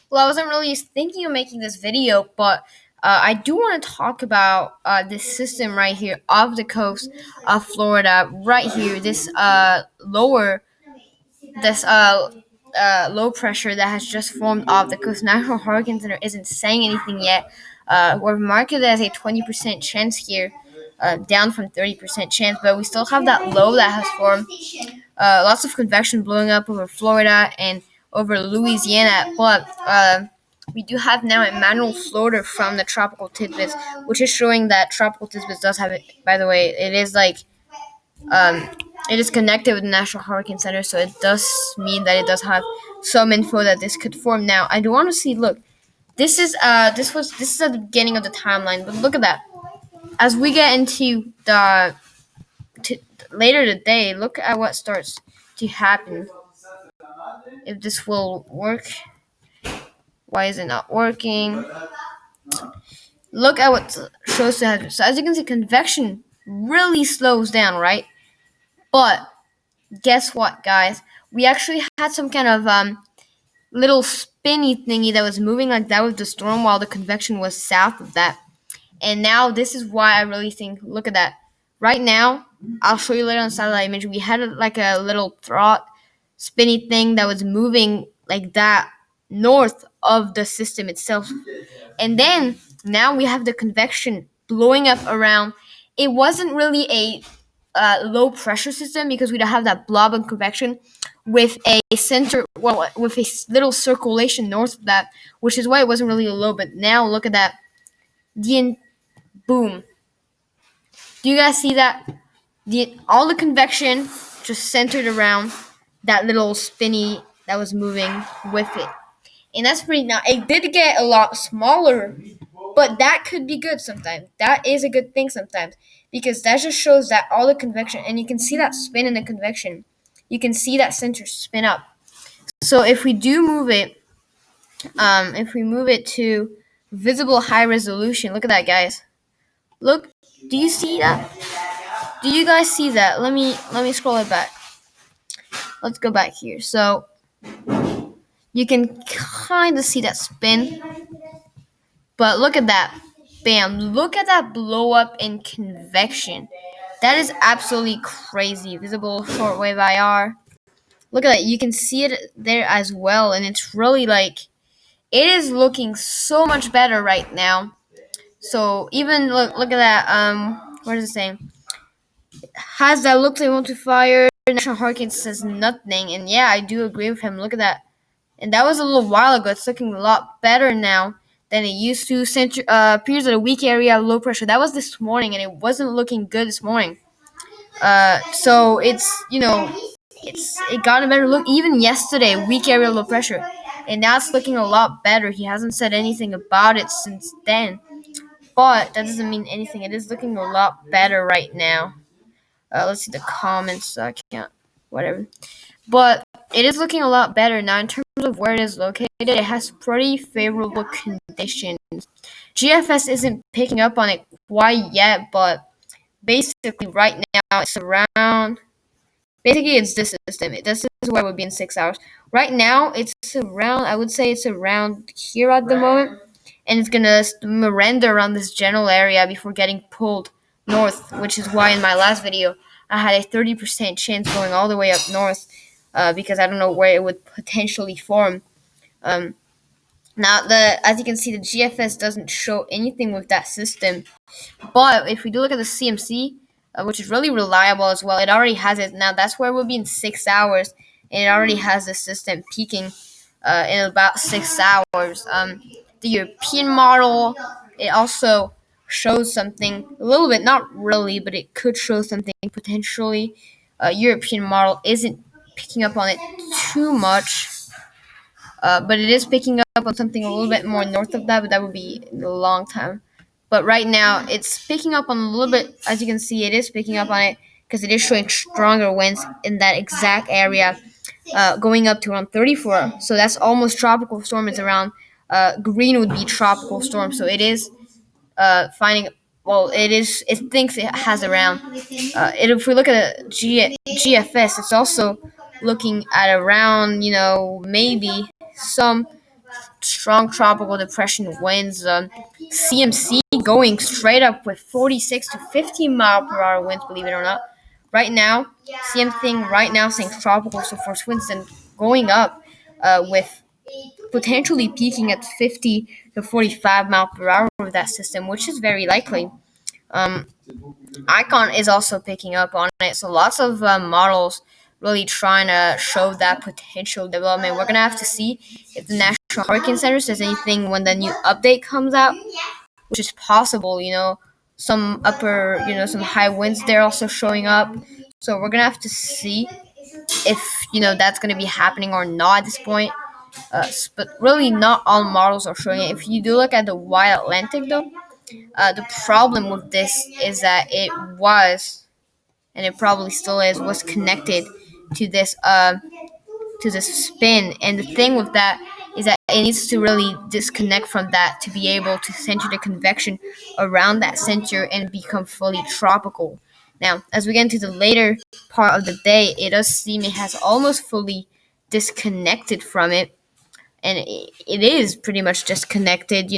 Well, I wasn't really thinking of making this video, but I do want to talk about this system right here off the coast of Florida, right here. This low pressure that has just formed off the coast. National Hurricane Center isn't saying anything yet. We're marked it as a 20% chance here, down from 30% chance, but we still have that low that has formed. Lots of convection blowing up over Florida and over Louisiana, but we do have now a manual floater from the tropical tidbits, which is showing that tropical tidbits does have it. By the way, um, it is connected with the National Hurricane Center, so it does mean that it does have some info that this could form. Now, I do want to see. Look, this is at the beginning of the timeline, but look at that. As we get into the later today, look at what starts to happen. If this will work, why is it not working? Look at what shows to happen. So as you can see, convection really slows down, right? But guess what, guys? We actually had some kind of little spinny thingy that was moving like that with the storm while the convection was south of that. And now this is why I really think, look at that. Right now, I'll show you later on the satellite image, we had like a little thought spinny thing that was moving like that north of the system itself. And then now we have the convection blowing up around. It wasn't really a low pressure system because we don't have that blob of convection with a center, well, with a little circulation north of that, which is why it wasn't really low. But now look at that. Boom. Do you guys see that? All the convection just centered around that little spinny that was moving with it. And that's pretty nice. It did get a lot smaller, but that could be good sometimes. That is a good thing sometimes because that just shows that all the convection, and you can see that spin in the convection. You can see that center spin up. So if we do move it, if we move it to visible high resolution, look at that, guys. Look, do you see that? Do you guys see that? Let me scroll it back. Let's go back here. So you can kind of see that spin. But look at that. Bam. Look at that blow up in convection. That is absolutely crazy. Visible shortwave IR. Look at that. You can see it there as well. And it's really like, it is looking so much better right now. So even look at that. What is it saying? Has that looked like want to fire? National Hurricane says nothing. And yeah, I do agree with him. Look at that. And that was a little while ago. It's looking a lot better now than it used to. Appears at a weak area, low pressure. That was this morning, and it wasn't looking good this morning. So it got a better look. Even yesterday, weak area, low pressure, and now it's looking a lot better. He hasn't said anything about it since then, but that doesn't mean anything. It is looking a lot better right now. Let's see the comments. I can't. Whatever. But it is looking a lot better now in terms of where it is located. It has pretty favorable conditions. GFS isn't picking up on it quite yet, but basically right now it's around. Basically, it's this system. This is where it would be in 6 hours. Right now, it's around. I would say it's around here at the moment, and it's gonna render around this general area before getting pulled north, which is why in my last video I had a 30% chance going all the way up north, because I don't know where it would potentially form. Now, as you can see, the GFS doesn't show anything with that system, but if we do look at the CMC, which is really reliable as well, it already has it. Now, that's where we'll be in 6 hours, and it already has the system peaking in about 6 hours. The European model, it also shows something a little bit, not really, but it could show something potentially. European model isn't picking up on it too much, but it is picking up on something a little bit more north of that, but that would be in a long time. But right now, it's picking up on a little bit, as you can see, it is picking up on it because it is showing stronger winds in that exact area, going up to around 34. So that's almost tropical storm. It's around, green would be tropical storm. So it is finding, well, it thinks it has around, if we look at GFS, it's also looking at around, maybe some strong tropical depression winds. CMC going straight up with 46 to 50 mile per hour winds. Believe it or not, right now, CM thing right now saying tropical so force winds and going up with potentially peaking at 50 to 45 mile per hour with that system, which is very likely. Um, Icon is also picking up on it, so lots of models really trying to show that potential development. We're gonna have to see if the National Hurricane Center says anything when the new update comes out, which is possible. Some upper, some high winds there also showing up. So we're gonna have to see if that's gonna be happening or not at this point. But really, not all models are showing it. If you do look at the Wide Atlantic, though, the problem with this is that it was, and it probably still is, was connected to this spin. And the thing with that is that it needs to really disconnect from that to be able to center the convection around that center and become fully tropical. Now, as we get into the later part of the day, it does seem it has almost fully disconnected from it, and it is pretty much disconnected.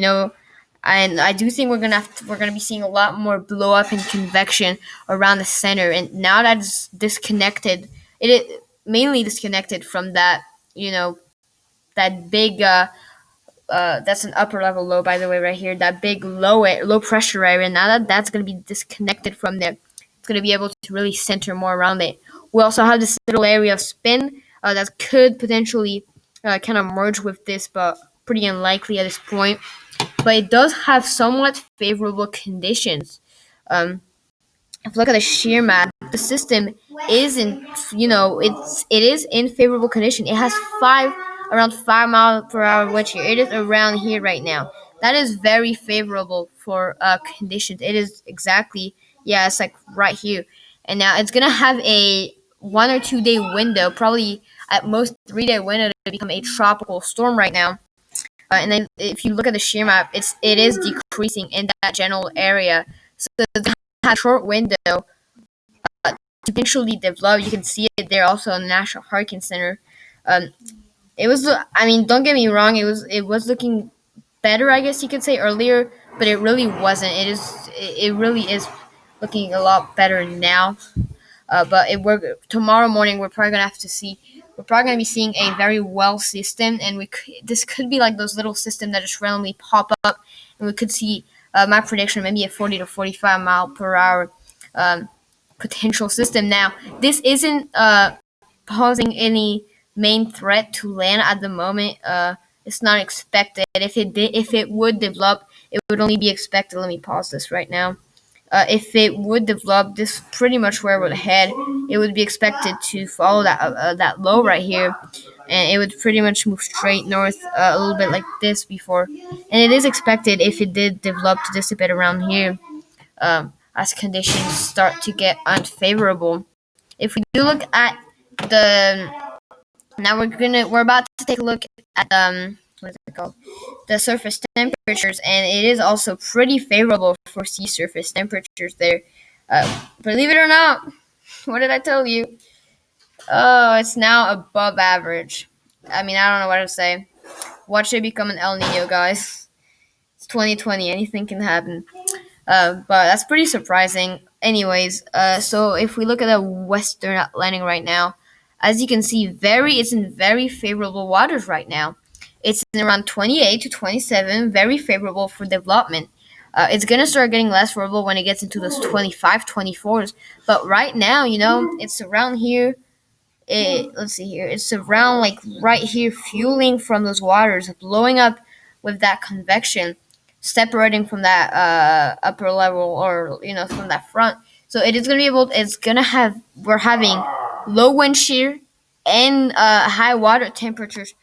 And I do think we're gonna be seeing a lot more blow up and convection around the center. And now that it's disconnected, it is mainly disconnected from that that big that's an upper level low, by the way, right here, that big low pressure area. Now that that's gonna be disconnected from there, it's gonna be able to really center more around it. We also have this little area of spin that could potentially kind of merge with this, but pretty unlikely at this point. But it does have somewhat favorable conditions. If you look at the shear map, the system is it is in favorable condition. It has around 5 mile per hour wind shear. It is around here right now. That is very favorable for conditions. It is exactly, yeah, it's like right here. And now it's gonna have a 1 or 2 day window, probably at most 3 day window to become a tropical storm right now. And then if you look at the shear map, it is decreasing in that general area. So it's a short window to eventually develop. You can see it there also in the National Hurricane Center. Um, it was, I mean, don't get me wrong, it was looking better, I guess you could say, earlier, but it really wasn't. It really is looking a lot better now. But we're tomorrow morning. We're probably gonna have to see. We're probably gonna be seeing a very well system, and this could be like those little systems that just randomly pop up, and we could see my prediction maybe a 40 to 45 mile per hour potential system. Now, this isn't posing any main threat to land at the moment. It's not expected. If it would develop, it would only be expected. Let me pause this right now. If it would develop, this pretty much where it would head. It would be expected to follow that low right here, and it would pretty much move straight north a little bit like this before. And it is expected, if it did develop, to dissipate around here as conditions start to get unfavorable. If we do look at the now we're about to take a look at what is it called, the surface temperatures, and it is also pretty favorable for sea surface temperatures there. Believe it or not, what did I tell you? Oh, it's now above average. I mean, I don't know what to say. Watch it become an El Nino, guys. It's 2020. Anything can happen. But that's pretty surprising. Anyways, so if we look at the Western Atlantic right now, as you can see, it's in very favorable waters right now. It's in around 28 to 27, very favorable for development. It's going to start getting less favorable when it gets into those 25, 24s. But right now, it's around here. Let's see here. It's around like right here, fueling from those waters, blowing up with that convection, separating from that upper level, or from that front. So it is gonna be able. It's gonna have. We're having low wind shear and high water temperatures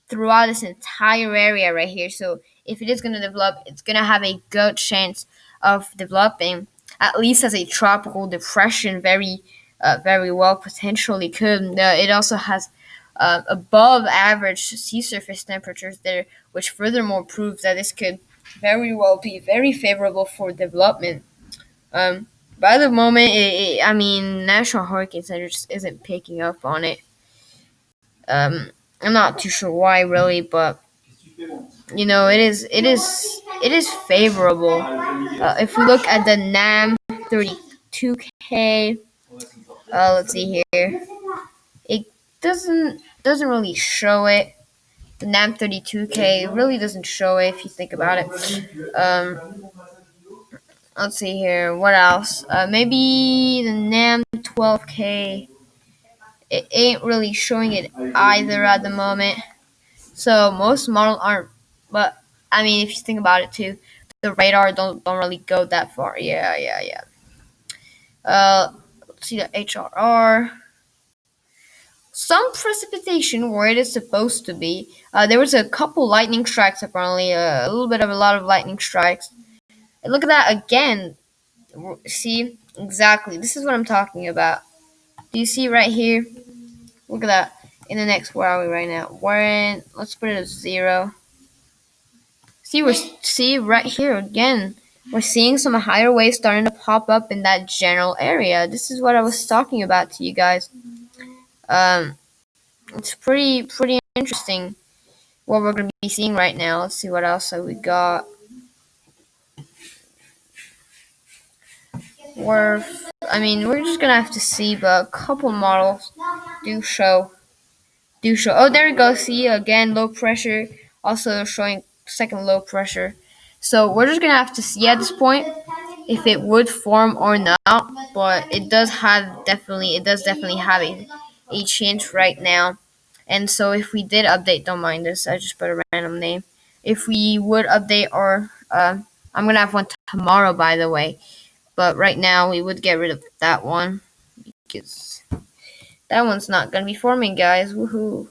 throughout this entire area right here. So if it is gonna develop, it's gonna have a good chance of developing at least as a tropical depression. Very well potentially could. It also has above average sea surface temperatures there, which furthermore proves that this could very well be very favorable for development. By the moment, I mean, National Hurricane Center just isn't picking up on it. I'm not too sure why, really, but it is favorable. If we look at the NAM 32K, let's see here. It doesn't really show it. The NAM 32K really doesn't show it if you think about it. Let's see here. What else? Maybe the NAM 12K. It ain't really showing it either at the moment. So most models aren't. But I mean, if you think about it too, the radar don't really go that far. Yeah. Let's see the HRR. Some precipitation where it is supposed to be. There was a couple lightning strikes apparently. A lot of lightning strikes. And look at that again. See exactly. This is what I'm talking about. Do you see right here? Look at that. In the next, where are we right now? We're in. Let's put it at 0. See right here again. We're seeing some higher waves starting to pop up in that general area. This is what I was talking about to you guys. It's pretty interesting what we're gonna be seeing right now. Let's see what else we got. We're just gonna have to see, but a couple models do show. Oh, there you go. See again, low pressure. Also showing second low pressure. So we're just gonna have to see at this point if it would form or not. But it does definitely have a chance right now. And so if we did update, don't mind this. I just put a random name. If we would update, or I'm gonna have one tomorrow, by the way. But right now we would get rid of that one because that one's not gonna be forming, guys. Woohoo!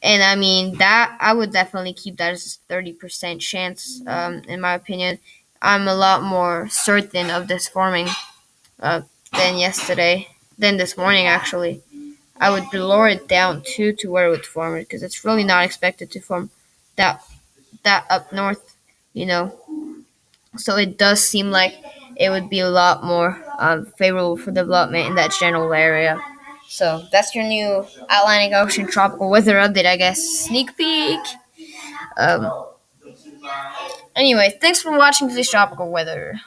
And I mean that I would definitely keep that as a 30% chance. In my opinion, I'm a lot more certain of this forming uh, than this morning actually. I would lower it down to where it would form it because it's really not expected to form that up north, you know. So it does seem like it would be a lot more favorable for development in that general area. So that's your new Atlantic Ocean tropical weather update, I guess. Sneak peek. Um, anyway, thanks for watching this tropical weather.